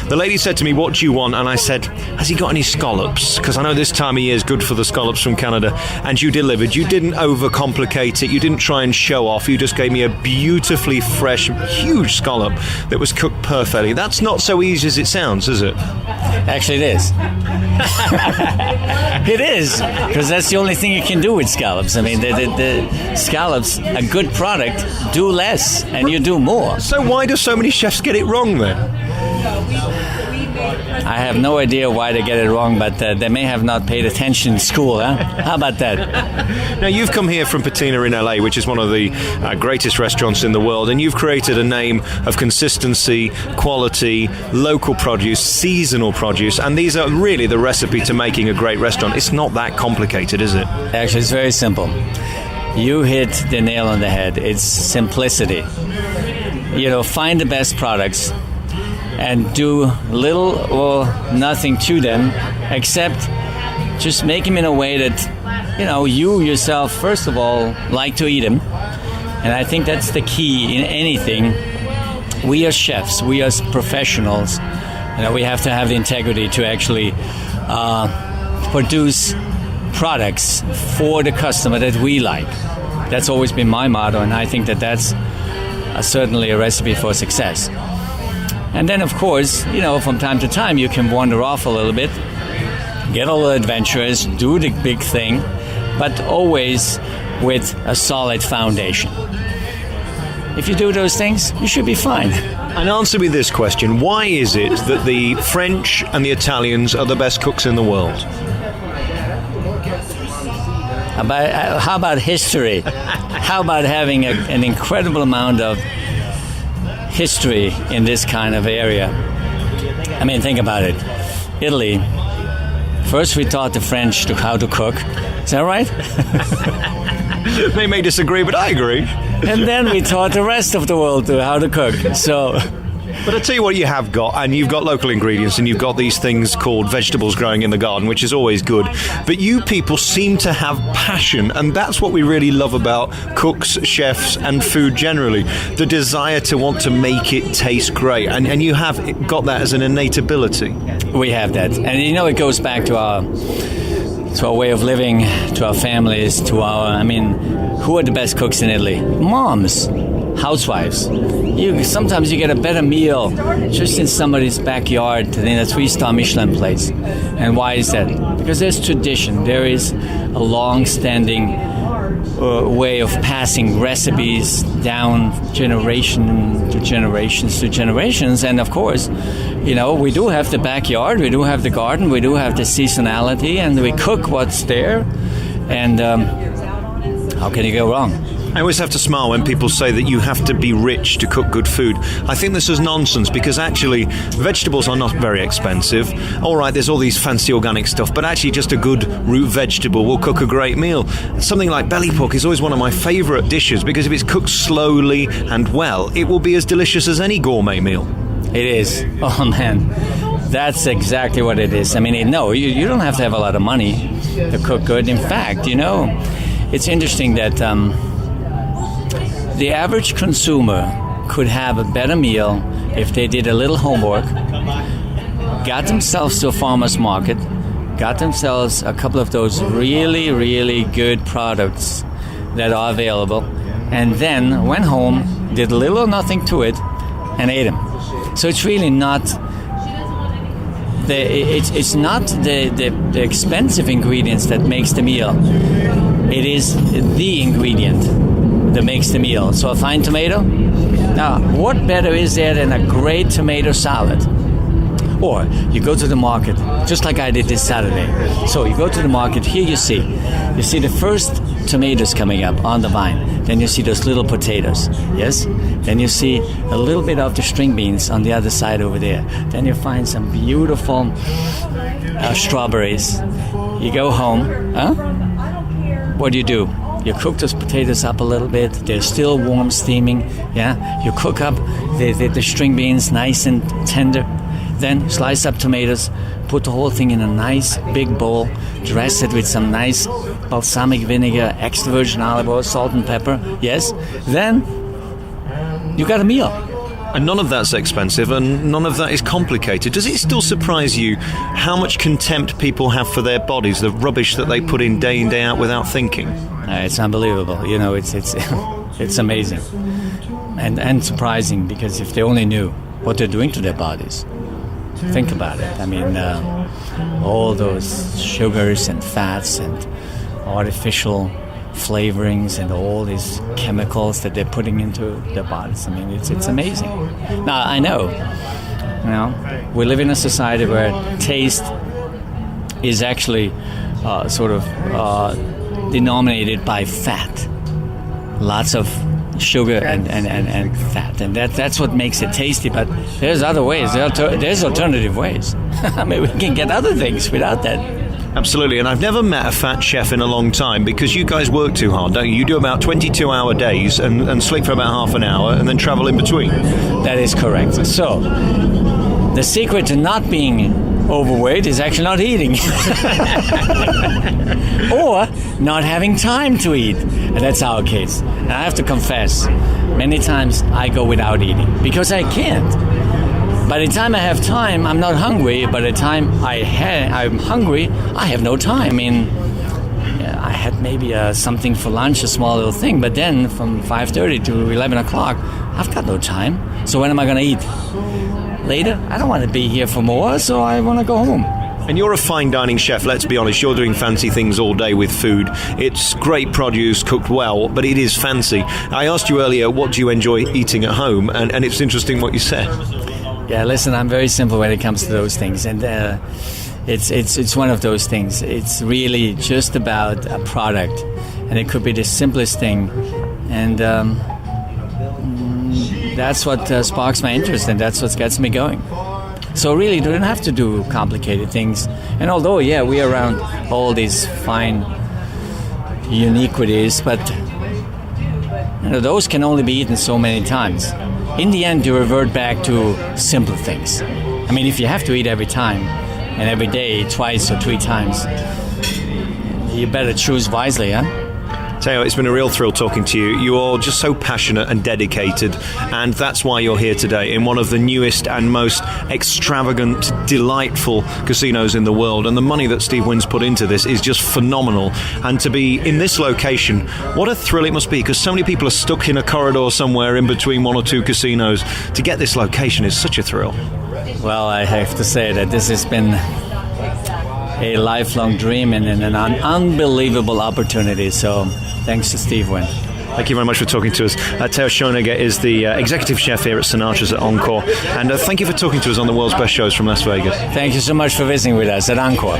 The lady said to me, what do you want? And I said, has he got any scallops? Because I know this time of year is good for the scallops from Canada. And you delivered. You didn't overcomplicate it. You didn't try and show off. You just gave me a beautifully fresh, huge scallop that was cooked perfectly. That's not so easy as it sounds, is it? Actually, it is. It is, because that's the only thing you can do with scallops. I mean, the scallops, a good product, do less, and you do more. So why do so many chefs get it wrong then? I have no idea why they get it wrong, but they may have not paid attention in school, huh? How about that? Now, you've come here from Patina in LA, which is one of the greatest restaurants in the world, and you've created a name of consistency, quality, local produce, seasonal produce, and these are really the recipe to making a great restaurant. It's not that complicated, is it? Actually, it's very simple. You hit the nail on the head. It's simplicity. Find the best products and do little or nothing to them, except just make them in a way that, you yourself, first of all, like to eat them. And I think that's the key in anything. We as chefs, we as professionals, we have to have the integrity to actually produce products for the customer that we like. That's always been my motto, and I think that that's certainly a recipe for success. And then, of course, from time to time, you can wander off a little bit, get a little adventurous, do the big thing, but always with a solid foundation. If you do those things, you should be fine. And answer me this question. Why is it that the French and the Italians are the best cooks in the world? How about history? How about having an incredible amount of history in this kind of area? I mean, think about it. Italy, first we taught the French how to cook. Is that right? They may disagree, but I agree. And then we taught the rest of the world how to cook. But I tell you what you have got, and you've got local ingredients, and you've got these things called vegetables growing in the garden, which is always good. But you people seem to have passion, and that's what we really love about cooks, chefs, and food generally. The desire to want to make it taste great, and you have got that as an innate ability. We have that, and it goes back to our way of living, to our families, who are the best cooks in Italy? Moms. Housewives. Sometimes you get a better meal just in somebody's backyard than in a 3-star Michelin place. And why is that? Because there's tradition. There is a long-standing way of passing recipes down generation to generations. And of course, we do have the backyard, we do have the garden, we do have the seasonality, and we cook what's there. And how can you go wrong? I always have to smile when people say that you have to be rich to cook good food. I think this is nonsense, because actually vegetables are not very expensive. All right, there's all these fancy organic stuff, but actually just a good root vegetable will cook a great meal. Something like belly pork is always one of my favourite dishes, because if it's cooked slowly and well, it will be as delicious as any gourmet meal. It is. Oh, man. That's exactly what it is. I mean, you don't have to have a lot of money to cook good. In fact, it's interesting that the average consumer could have a better meal if they did a little homework, got themselves to a farmer's market, got themselves a couple of those really, really good products that are available, and then went home, did little or nothing to it, and ate them. So it's really not the expensive ingredients that makes the meal. It is the ingredient that makes the meal. So a fine tomato. Now, what better is there than a great tomato salad? Or you go to the market, just like I did this Saturday. So you go to the market, here you see the first tomatoes coming up on the vine. Then you see those little potatoes, yes? Then you see a little bit of the string beans on the other side over there. Then you find some beautiful strawberries. You go home, what do? You cook those potatoes up a little bit. They're still warm, steaming. Yeah, you cook up the string beans nice and tender. Then slice up tomatoes, put the whole thing in a nice big bowl, dress it with some nice balsamic vinegar, extra virgin olive oil, salt and pepper. Yes, then you got a meal. And none of that's expensive, and none of that is complicated. Does it still surprise you how much contempt people have for their bodies, the rubbish that they put in day out without thinking? It's unbelievable. You know, it's it's amazing and surprising, because if they only knew what they're doing to their bodies. Think about it. I mean, all those sugars and fats and artificial flavorings and all these chemicals that they're putting into their bodies. I mean, it's amazing. Now, I know, we live in a society where taste is actually sort of denominated by fat. Lots of sugar and fat, and that's what makes it tasty. But there's other ways. There's alternative ways. I mean, we can get other things without that. Absolutely, and I've never met a fat chef in a long time, because you guys work too hard, don't you? You do about 22-hour days and sleep for about half an hour and then travel in between. That is correct. So, the secret to not being overweight is actually not eating. Or not having time to eat. And that's our case. And I have to confess, many times I go without eating because I can't. By the time I have time, I'm not hungry. By the time I'm hungry, I have no time. I mean, I had maybe something for lunch, a small little thing, but then from 5:30 to 11 o'clock, I've got no time. So when am I going to eat? Later? I don't want to be here for more, so I want to go home. And you're a fine dining chef, let's be honest. You're doing fancy things all day with food. It's great produce, cooked well, but it is fancy. I asked you earlier, what do you enjoy eating at home? And it's interesting what you said. Yeah, listen, I'm very simple when it comes to those things. And it's one of those things. It's really just about a product. And it could be the simplest thing. And that's what sparks my interest, and that's what gets me going. So really, you don't have to do complicated things. And although, we are around all these fine uniquities, but those can only be eaten so many times. In the end, you revert back to simple things. I mean, if you have to eat every time and every day, twice or 3 times, you better choose wisely, huh? Theo, it's been a real thrill talking to you. You are just so passionate and dedicated, and that's why you're here today in one of the newest and most extravagant, delightful casinos in the world. And the money that Steve Wynn's put into this is just phenomenal. And to be in this location, what a thrill it must be, because so many people are stuck in a corridor somewhere in between 1 or 2 casinos. To get this location is such a thrill. Well, I have to say that this has been a lifelong dream and an unbelievable opportunity. So thanks to Steve Wynn. Thank you very much for talking to us. Theo Schoenegger is the executive chef here at Sinatra's at Encore. And thank you for talking to us on the world's best shows from Las Vegas. Thank you so much for visiting with us at Encore.